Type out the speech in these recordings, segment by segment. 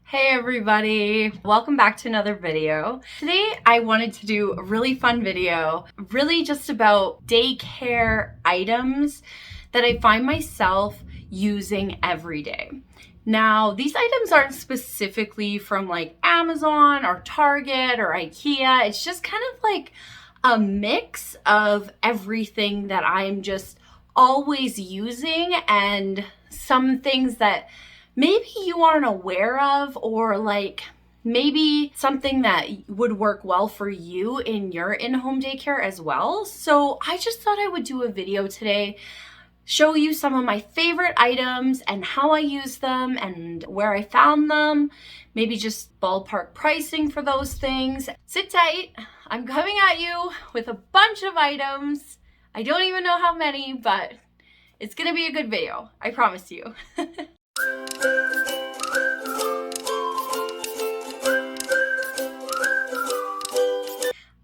Hey everybody, welcome back to another video. Today I wanted to do a really fun video, really just about daycare items that I find myself using every day. Now, these items aren't specifically from like Amazon or Target or Ikea. It's just kind of like a mix of everything that I'm just always using and some things that maybe you aren't aware of, or like maybe something that would work well for you in your in-home daycare as well. So I just thought I would do a video today, show you some of my favorite items and how I use them and where I found them, maybe just ballpark pricing for those things. Sit tight, I'm coming at you with a bunch of items. I don't even know how many, but it's gonna be a good video, I promise you.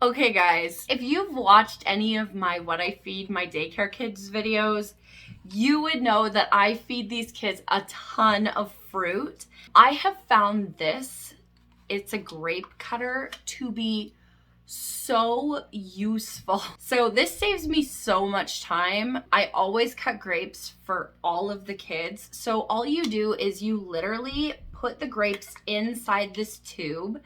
Okay guys, if you've watched any of my What I Feed My Daycare Kids videos, you would know that I feed these kids a ton of fruit. I have found this, it's a grape cutter, to be so useful. So this saves me so much time. I always cut grapes for all of the kids. So all you do is you literally put the grapes inside this tube,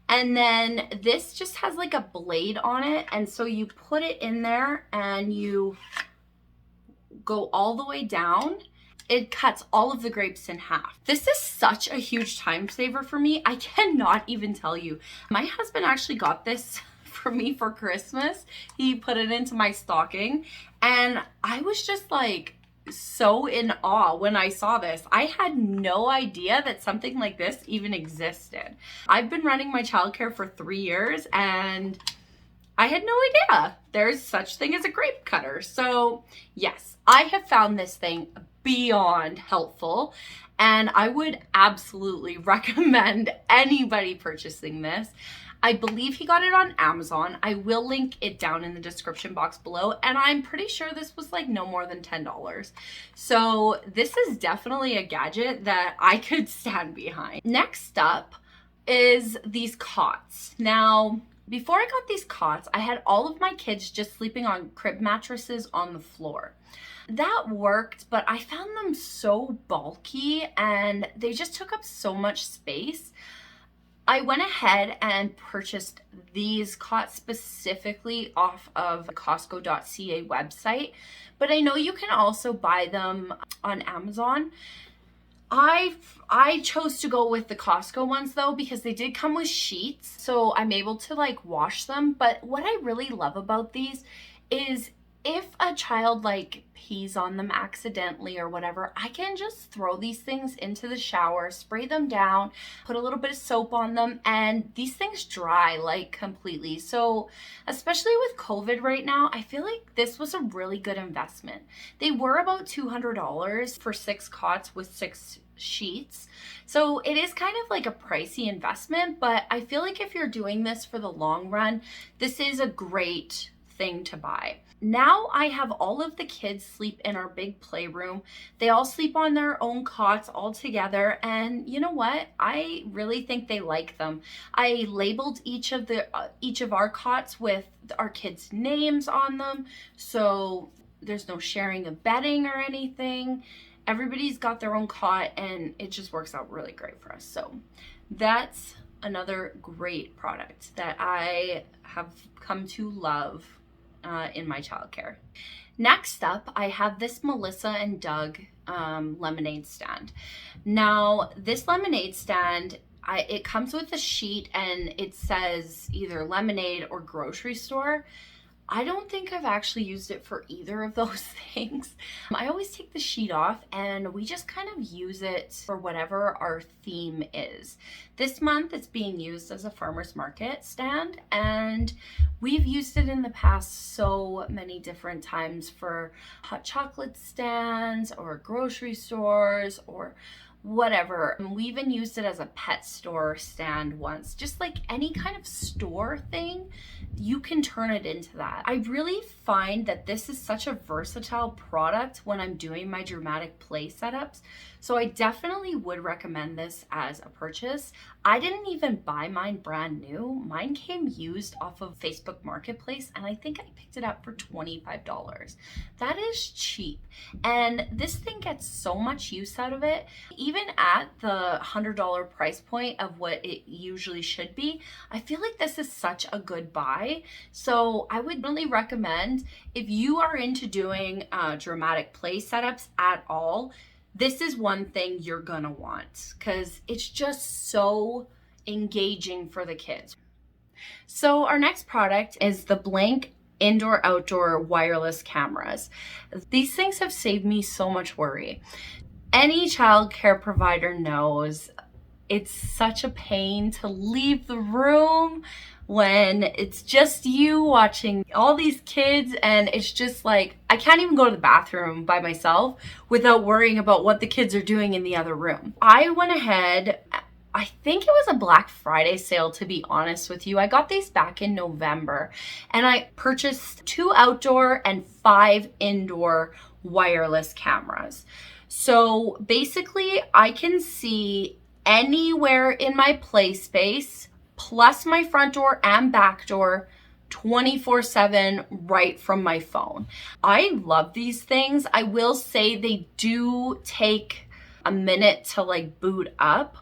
and then this just has like a blade on it, and so you put it in there and you go all the way down. It cuts all of the grapes in half. This is such a huge time saver for me. I cannot even tell you. My husband actually got this for me for Christmas. He put it into my stocking, and I was just like so in awe when I saw this. I had no idea that something like this even existed. I've been running my childcare for 3 years and I had no idea there's such thing as a grape cutter. So yes, I have found this thing beyond helpful, and I would absolutely recommend anybody purchasing this. I believe he got it on Amazon. I will link it down in the description box below, and I'm pretty sure this was like no more than $10. So this is definitely a gadget that I could stand behind. Next up is these cots. Now, before I got these cots, I had all of my kids just sleeping on crib mattresses on the floor. That worked, but I found them so bulky and they just took up so much space. I went ahead and purchased these cots specifically off of the Costco.ca website, but I know you can also buy them on Amazon. I chose to go with the Costco ones though, because they did come with sheets, so I'm able to like wash them. But what I really love about these is if a child like pees on them accidentally or whatever, I can just throw these things into the shower, spray them down, put a little bit of soap on them, and these things dry like completely. So especially with COVID right now, I feel like this was a really good investment. They were about $200 for 6 cots with 6 sheets. So it is kind of like a pricey investment, but I feel like if you're doing this for the long run, this is a great thing to buy. Now I have all of the kids sleep in our big playroom. They all sleep on their own cots all together, and you know what? I really think they like them. I labeled each of our cots with our kids' names on them, so there's no sharing of bedding or anything. Everybody's got their own cot, and it just works out really great for us. So that's another great product that I have come to love in my childcare. Next up, I have this Melissa and Doug lemonade stand. Now, this lemonade stand, it comes with a sheet and it says either lemonade or grocery store. I don't think I've actually used it for either of those things. I always take the sheet off and we just kind of use it for whatever our theme is. This month it's being used as a farmer's market stand, and we've used it in the past so many different times for hot chocolate stands or grocery stores or whatever. We even used it as a pet store stand once. Just like any kind of store thing, you can turn it into that. I really find that this is such a versatile product when I'm doing my dramatic play setups. So I definitely would recommend this as a purchase. I didn't even buy mine brand new. Mine came used off of Facebook Marketplace, and I think I picked it up for $25. That is cheap. And this thing gets so much use out of it. Even at the $100 price point of what it usually should be, I feel like this is such a good buy. So I would really recommend, if you are into doing dramatic play setups at all, this is one thing you're gonna want because it's just so engaging for the kids. So our next product is the Blank indoor-outdoor wireless cameras. These things have saved me so much worry. Any childcare provider knows it's such a pain to leave the room when it's just you watching all these kids, and it's just like, I can't even go to the bathroom by myself without worrying about what the kids are doing in the other room. I went ahead, I think it was a Black Friday sale, to be honest with you. I got these back in November, and I purchased 2 outdoor and 5 indoor wireless cameras. So basically I can see anywhere in my play space, plus my front door and back door, 24/7 right from my phone. I love these things. I will say they do take a minute to like boot up,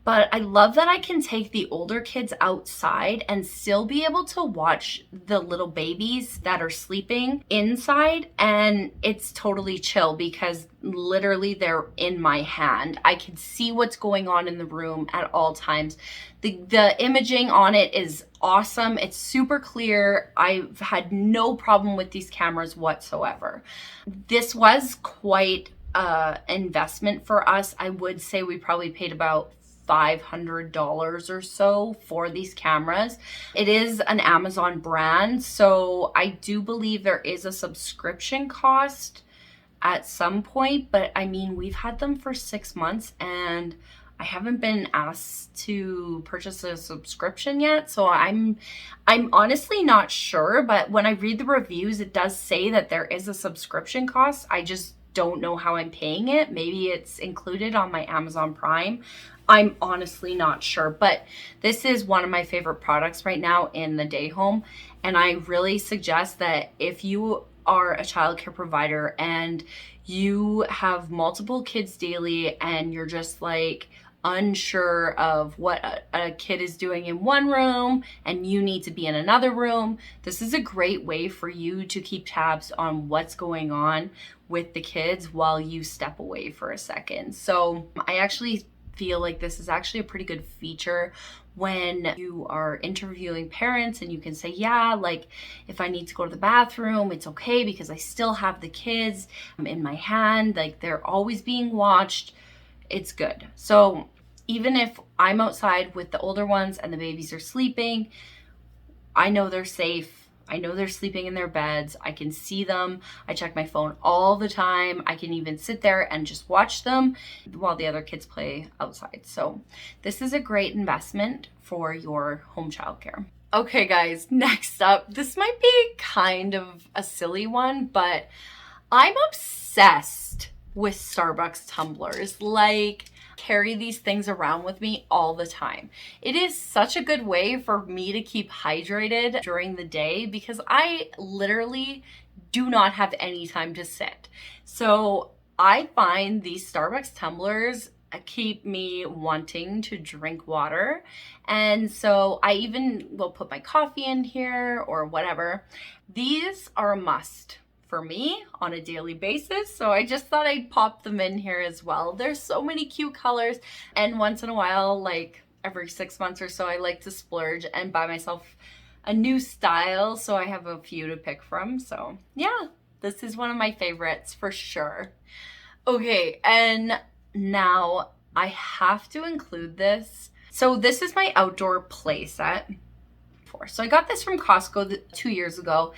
but I love that I can take the older kids outside and still be able to watch the little babies that are sleeping inside, and it's totally chill because literally they're in my hand. I can see what's going on in the room at all times. The imaging on it is awesome. It's super clear. I've had no problem with these cameras whatsoever. This was quite an investment for us. I would say we probably paid about $500 or so for these cameras. It is an Amazon brand, so I do believe there is a subscription cost at some point, but I mean, we've had them for 6 months and I haven't been asked to purchase a subscription yet, so I'm honestly not sure, but when I read the reviews, it does say that there is a subscription cost. I just don't know how I'm paying it. Maybe it's included on my Amazon Prime. I'm honestly not sure, but this is one of my favorite products right now in the day home. And I really suggest that if you are a childcare provider and you have multiple kids daily and you're just like unsure of what a kid is doing in one room and you need to be in another room, this is a great way for you to keep tabs on what's going on with the kids while you step away for a second. So I actually feel like this is actually a pretty good feature when you are interviewing parents and you can say, yeah, like if I need to go to the bathroom, it's okay because I still have the kids in my hand, like they're always being watched. It's good. So even if I'm outside with the older ones and the babies are sleeping, I know they're safe. I know they're sleeping in their beds. I can see them. I check my phone all the time. I can even sit there and just watch them while the other kids play outside. So this is a great investment for your home childcare. Okay guys, next up, this might be kind of a silly one, but I'm obsessed with Starbucks tumblers. Like, carry these things around with me all the time. It is such a good way for me to keep hydrated during the day because I literally do not have any time to sit. So I find these Starbucks tumblers keep me wanting to drink water. And so I even will put my coffee in here or whatever. These are a must for me on a daily basis, so I just thought I'd pop them in here as well. There's so many cute colors, and once in a while, like every 6 months or so, I like to splurge and buy myself a new style, so I have a few to pick from. So yeah, this is one of my favorites for sure. Okay, and now I have to include this. So this is my outdoor play set. So I got this from Costco 2 years ago,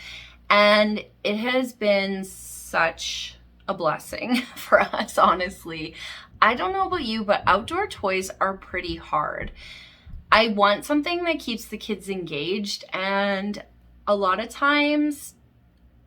and it has been such a blessing for us, honestly. I don't know about you, but outdoor toys are pretty hard. I want something that keeps the kids engaged, and a lot of times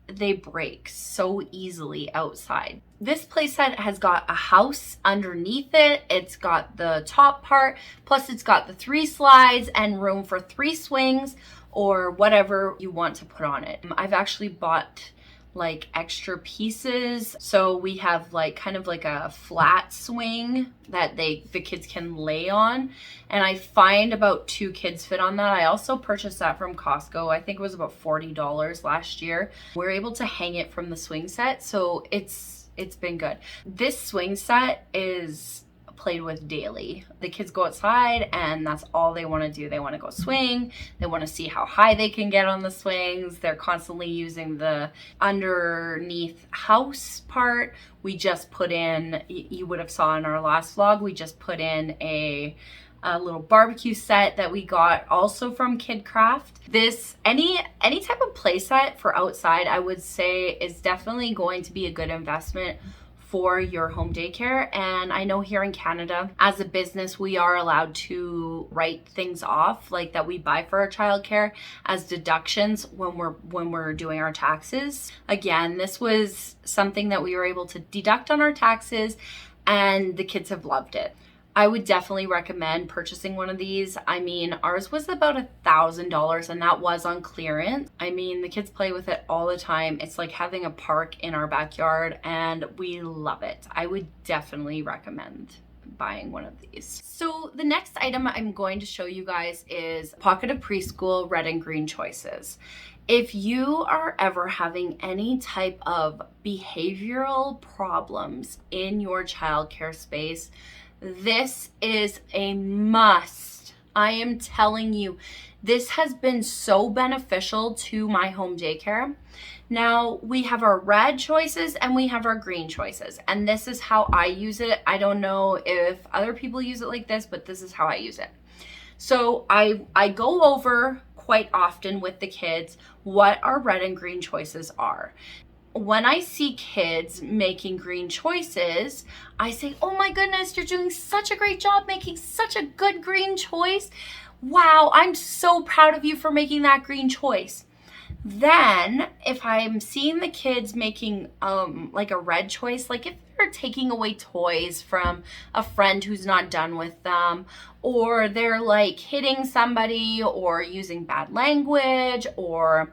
they break so easily outside. This playset has got a house underneath it. It's got the top part, plus it's got the 3 slides and room for 3 swings or whatever you want to put on it. I've actually bought like extra pieces, so we have like kind of like a flat swing that the kids can lay on, and I find about 2 kids fit on that. I also purchased that from Costco. I think it was about $40 last year. We're able to hang it from the swing set, so it's been good. This swing set is played with daily. The kids go outside and that's all they want to do. They want to go swing. They want to see how high they can get on the swings. They're constantly using the underneath house part. We just put in, you would have saw in our last vlog, we just put in a little barbecue set that we got also from KidCraft. This, any type of play set for outside, I would say is definitely going to be a good investment for your home daycare. And I know here in Canada, as a business, we are allowed to write things off like that we buy for our childcare as deductions when we're doing our taxes. Again, this was something that we were able to deduct on our taxes, and the kids have loved it. I would definitely recommend purchasing one of these. I mean, ours was about $1,000 and that was on clearance. I mean, the kids play with it all the time. It's like having a park in our backyard and we love it. I would definitely recommend buying one of these. So the next item I'm going to show you guys is Pocket of Preschool Red and Green Choices. If you are ever having any type of behavioral problems in your childcare space, this is a must. I am telling you, this has been so beneficial to my home daycare. Now we have our red choices and we have our green choices, and this is how I use it. I don't know if other people use it like this, but this is how I use it. So I go over quite often with the kids what our red and green choices are. When I see kids making green choices, I say, oh my goodness, you're doing such a great job making such a good green choice. Wow, I'm so proud of you for making that green choice. Then if I'm seeing the kids making like a red choice, like if they're taking away toys from a friend who's not done with them, or they're like hitting somebody or using bad language, or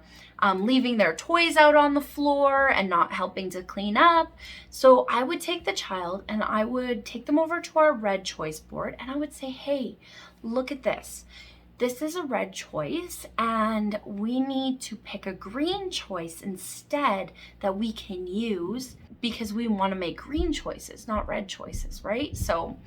leaving their toys out on the floor and not helping to clean up. So I would take the child and I would take them over to our red choice board and I would say, hey, look at this. This is a red choice and we need to pick a green choice instead that we can use because we want to make green choices, not red choices, right? So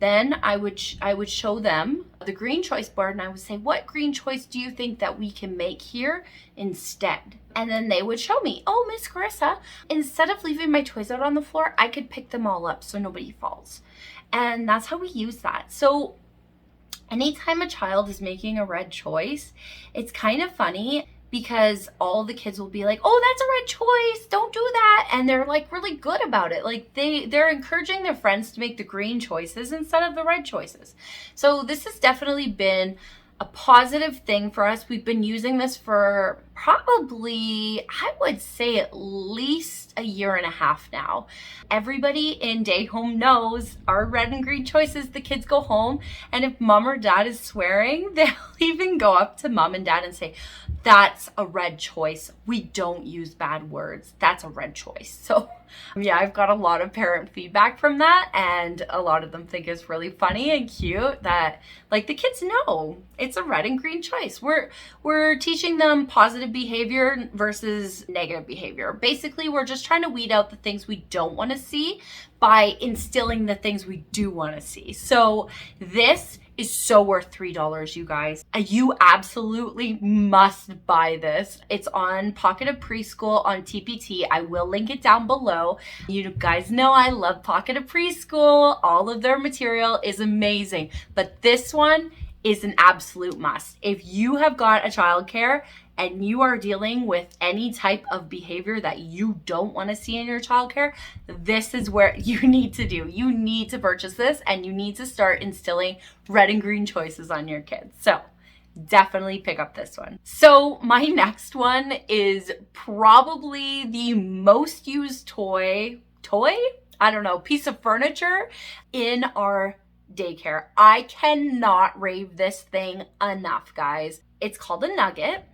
then I would show them the green choice board and I would say, what green choice do you think that we can make here instead? And then they would show me, oh, Miss Carissa, instead of leaving my toys out on the floor, I could pick them all up so nobody falls. And that's how we use that. So anytime a child is making a red choice, it's kind of funny because all the kids will be like, oh, that's a red choice, don't do that. And they're like really good about it. Like they're encouraging their friends to make the green choices instead of the red choices. So this has definitely been a positive thing for us. We've been using this for probably, I would say at least a year and a half now. Everybody in Day Home knows our red and green choices. The kids go home and if mom or dad is swearing, they'll even go up to mom and dad and say, that's a red choice. We don't use bad words. That's a red choice. So yeah, I've got a lot of parent feedback from that, and a lot of them think it's really funny and cute that like the kids know it's a red and green choice. We're teaching them positive behavior versus negative behavior. Basically, we're just trying to weed out the things we don't want to see by instilling the things we do want to see. So this is so worth $3, you guys. You absolutely must buy this. It's on Pocket of Preschool on TPT. I will link it down below. You guys know I love Pocket of Preschool. All of their material is amazing, but this one is an absolute must. If you have got a childcare and you are dealing with any type of behavior that you don't want to see in your childcare, this is where you need to do. You need to purchase this and you need to start instilling red and green choices on your kids. So definitely pick up this one. So my next one is probably the most used toy toy, I don't know, piece of furniture in our daycare. I cannot rave this thing enough, guys. It's called a Nugget.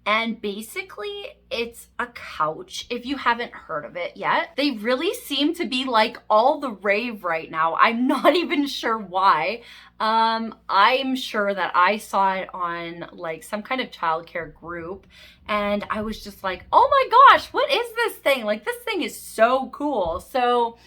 And basically, it's a couch, if you haven't heard of it yet. They really seem to be like all the rave right now. I'm not even sure why. I'm sure that I saw it on like some kind of childcare group, and I was just like, oh my gosh, what is this thing? Like, this thing is so cool. So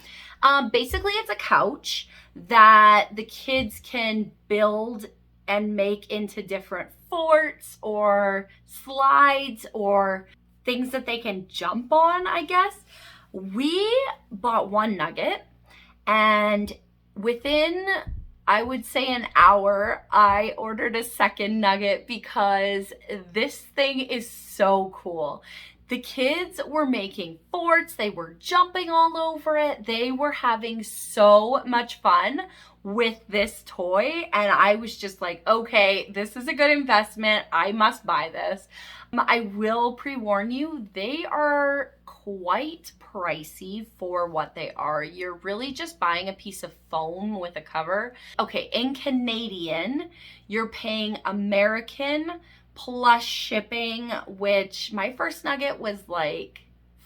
basically, it's a couch that the kids can build and make into different forts or slides or things that they can jump on, I guess. We bought one Nugget, and within, I would say, an hour, I ordered a second Nugget because this thing is so cool. The kids were making forts, they were jumping all over it, they were having so much fun with this toy, and I was just like, okay, this is a good investment, I must buy this. I will pre-warn you, they are quite pricey for what they are. You're really just buying a piece of foam with a cover. Okay, in Canadian, you're paying American plus shipping, which my first Nugget was like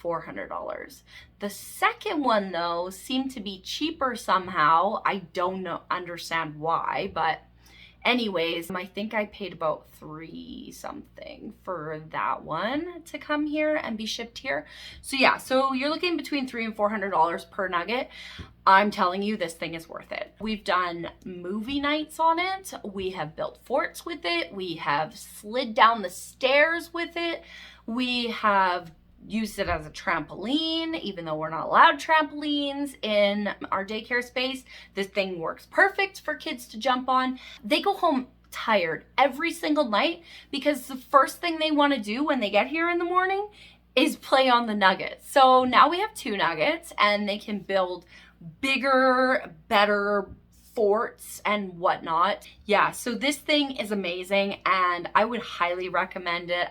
$400. The second one though seemed to be cheaper somehow. I don't understand why, but anyways, I think I paid about $3 something for that one to come here and be shipped here. So yeah, so you're looking between $300 and $400 per Nugget. I'm telling you, this thing is worth it. We've done movie nights on it. We have built forts with it. We have slid down the stairs with it. We have used it as a trampoline, even though we're not allowed trampolines in our daycare space. This thing works perfect for kids to jump on. They go home tired every single night because the first thing they want to do when they get here in the morning is play on the Nuggets. So now we have 2 Nuggets, and they can build bigger, better forts and whatnot. Yeah, so this thing is amazing, and I would highly recommend it.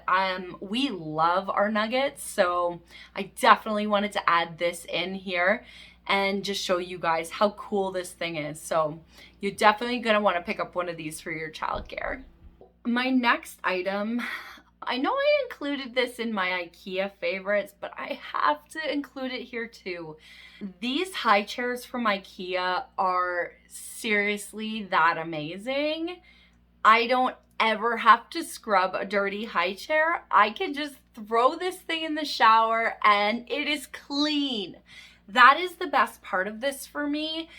We love our Nuggets, so I definitely wanted to add this in here and just show you guys how cool this thing is. So you're definitely gonna want to pick up one of these for your childcare. My next item, I know I included this in my Ikea favorites, but I have to include it here too. These high chairs from Ikea are seriously that amazing. I don't ever have to scrub a dirty high chair. I can just throw this thing in the shower and it is clean. That is the best part of this for me.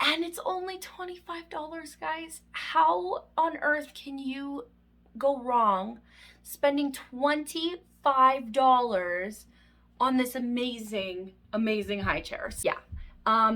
And it's only $25, guys. How on earth can you go wrong spending $25 on this amazing high chair? Yeah,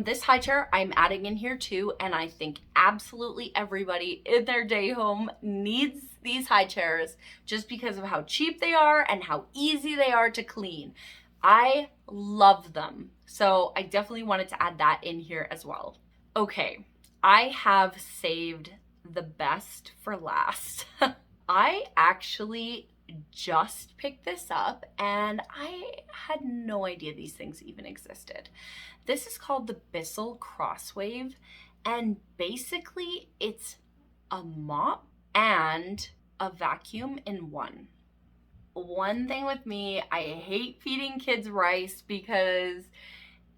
this high chair I'm adding in here too, and I think absolutely everybody in their day home needs these high chairs just because of how cheap they are and how easy they are to clean. I love them, so I definitely wanted to add that in here as well. Okay, I have saved the best for last. I actually just picked this up, and I had no idea these things even existed. This is called the Bissell CrossWave, and basically it's a mop and a vacuum in one. One thing with me, I hate feeding kids rice because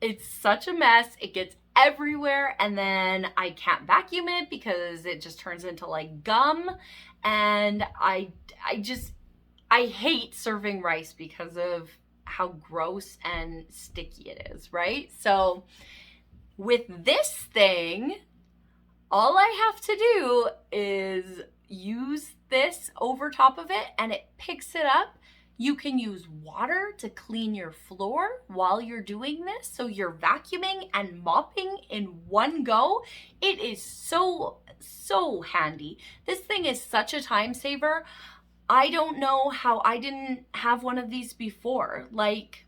it's such a mess. It gets everywhere, and then I can't vacuum it because it just turns into like gum, and I hate serving rice because of how gross and sticky it is, right? So with this thing, all I have to do is use this over top of it and it picks it up. You can use water to clean your floor while you're doing this, so you're vacuuming and mopping in one go. It is so handy. This thing is such a time saver. I don't know how I didn't have one of these before. Like,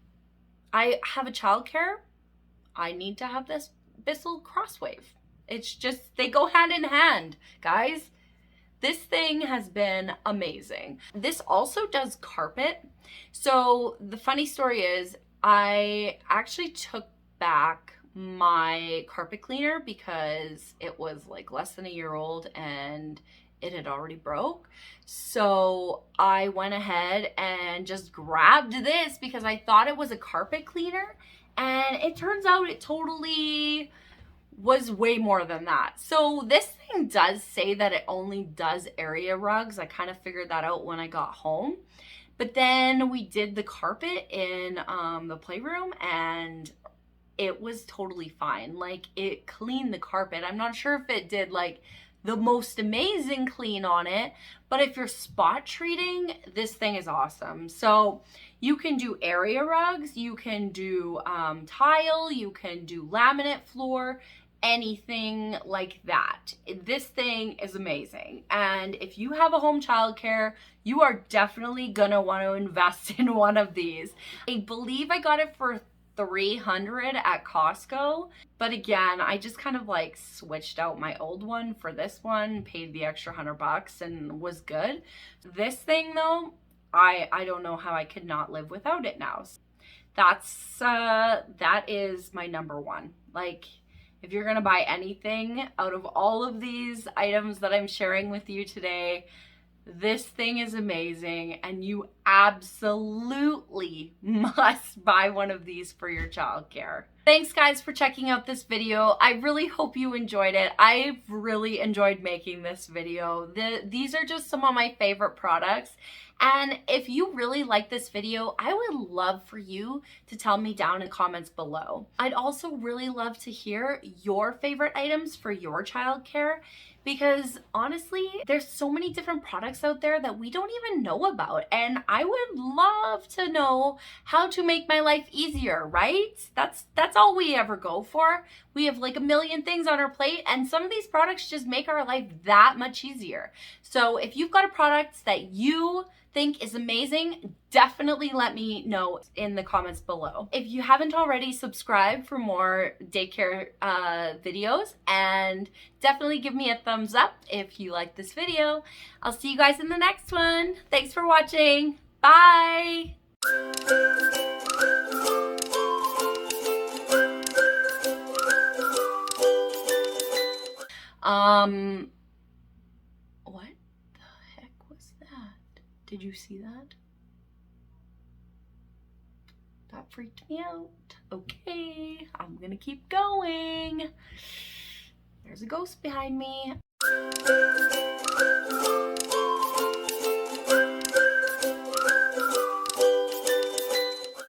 I have a childcare. I need to have this Bissell CrossWave. It's just, they go hand in hand, guys. This thing has been amazing. This also does carpet. So the funny story is, I actually took back my carpet cleaner because it was like less than a year old and it had already broke. So I went ahead and just grabbed this because I thought it was a carpet cleaner, and it turns out it totally was way more than that. So this thing does say that it only does area rugs. I kind of figured that out when I got home. But then we did the carpet in the playroom, and it was totally fine. Like, it cleaned the carpet. I'm not sure if it did like the most amazing clean on it, but if you're spot treating, this thing is awesome. So you can do area rugs, you can do tile, you can do laminate floor, anything like that. This thing is amazing. And if you have a home childcare, you are definitely gonna want to invest in one of these. I believe I got it for $300 at Costco, but again, I just kind of like switched out my old one for this one, paid the extra $100 and was good. This thing though, I don't know how I could not live without it now. That is my number one. Like, if you're gonna buy anything out of all of these items that I'm sharing with you today, this thing is amazing, and you absolutely must buy one of these for your childcare. Thanks guys for checking out this video. I really hope you enjoyed it. I've really enjoyed making this video. These are just some of my favorite products. And if you really like this video, I would love for you to tell me down in the comments below. I'd also really love to hear your favorite items for your childcare, because honestly, there's so many different products out there that we don't even know about. And I would love to know how to make my life easier, right? That's all we ever go for. We have like a million things on our plate, and some of these products just make our life that much easier. So if you've got a product that you think is amazing, definitely let me know in the comments below. If you haven't already, subscribe for more daycare videos, and definitely give me a thumbs up if you like this video. I'll see you guys in the next one. Thanks for watching. Bye. What the heck was that? Did you see that? That freaked me out. Okay, I'm gonna keep going. There's a ghost behind me.